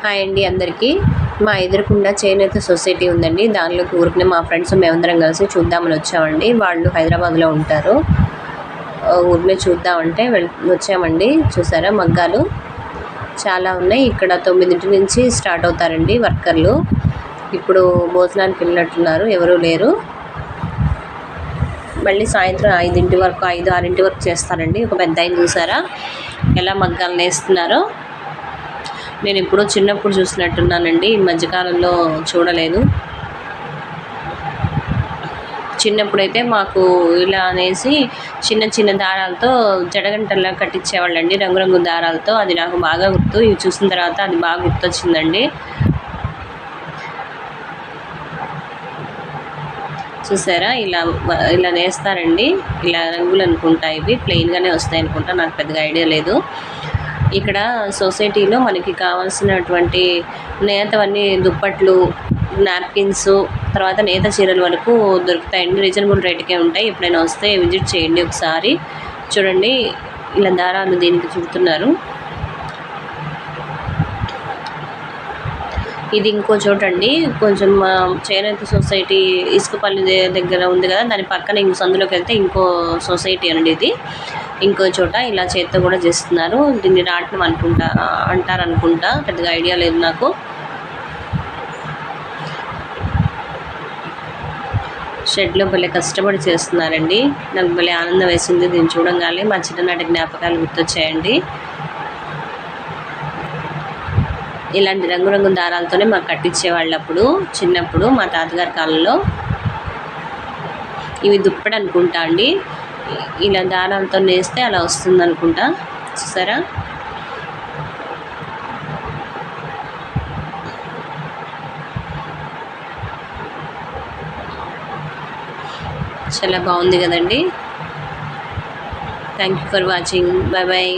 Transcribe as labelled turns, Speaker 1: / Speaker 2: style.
Speaker 1: Hi అండి అందరికీ. మా ఎదురుకుండా చేనేత సొసైటీ ఉందండి. దానిలోకి ఊరికనే మా ఫ్రెండ్స్ మేమందరం కలిసి చూద్దామని వచ్చామండి. వాళ్ళు హైదరాబాద్లో ఉంటారు. ఊరినే చూద్దామంటే వచ్చామండి. చూసారా మగ్గాలు చాలా ఉన్నాయి. ఇక్కడ 9 నుంచి స్టార్ట్ అవుతారండి వర్కర్లు. ఇప్పుడు భోజనానికి వెళ్ళినట్టున్నారు, ఎవరూ లేరు. మళ్ళీ సాయంత్రం 5 వరకు 5-6 వరకు చేస్తారండి. ఒక పెద్ద ఆయన చూసారా ఎలా మగ్గాలు నేస్తున్నారో. నేను ఎప్పుడో చిన్నప్పుడు చూసినట్టున్నానండి, ఈ మధ్యకాలంలో చూడలేదు. చిన్నప్పుడైతే మాకు ఇలా అనేసి చిన్న చిన్న దారాలతో జడగంటల్లా కట్టించేవాళ్ళండి, రంగురంగు దారాలతో. అది నాకు బాగా గుర్తు. ఇవి చూసిన తర్వాత అది బాగా గుర్తొచ్చిందండి. చూసారా ఇలా ఇలా నేస్తారండి. ఇలా రంగులు అనుకుంటా, ఇవి ప్లెయిన్గానే వస్తాయి అనుకుంటా, నాకు పెద్దగా ఐడియా లేదు. ఇక్కడ సొసైటీలో మనకి కావాల్సినటువంటి నేతవన్నీ దుప్పట్లు, నాప్కిన్స్, తర్వాత నేత చీరల వరకు దొరుకుతాయండి. రీజనబుల్ రేట్కే ఉంటాయి. ఎప్పుడైనా వస్తే విజిట్ చేయండి ఒకసారి. చూడండి ఇలా దారాలు దీనికి చుడుతున్నారు. ఇది ఇంకో చోటండి, కొంచెం చేనేత సొసైటీ ఇసుకపల్లి దగ్గర ఉంది కదా, దాని పక్కన ఇంకో సందులోకి వెళ్తే ఇంకో సొసైటీ అండి. ఇది ఇంకో చోట ఇలా చేత్తో కూడా చేస్తున్నారు. దీన్ని రాట్నం అంటారనుకుంటా, పెద్దగా ఐడియా లేదు నాకు. షెడ్లో భలే కష్టపడి చేస్తున్నారండి. నాకు భలే ఆనందం వేసింది దీన్ని చూడంగానే. మా చిన్ననాటి జ్ఞాపకాలు గుర్తొచ్చాయండి. ఇలాంటి రంగురంగు దారాలతోనే మాకు కట్టించేవాళ్ళు అప్పుడు చిన్నప్పుడు, మా తాతగారి కాలంలో. ఇవి దుప్పటి అనుకుంటా అండి. ఇలా దారాలతో నేస్తే అలా వస్తుంది అనుకుంటా. చూసారా చాలా బాగుంది కదండి. Thank you for watching. Bye bye.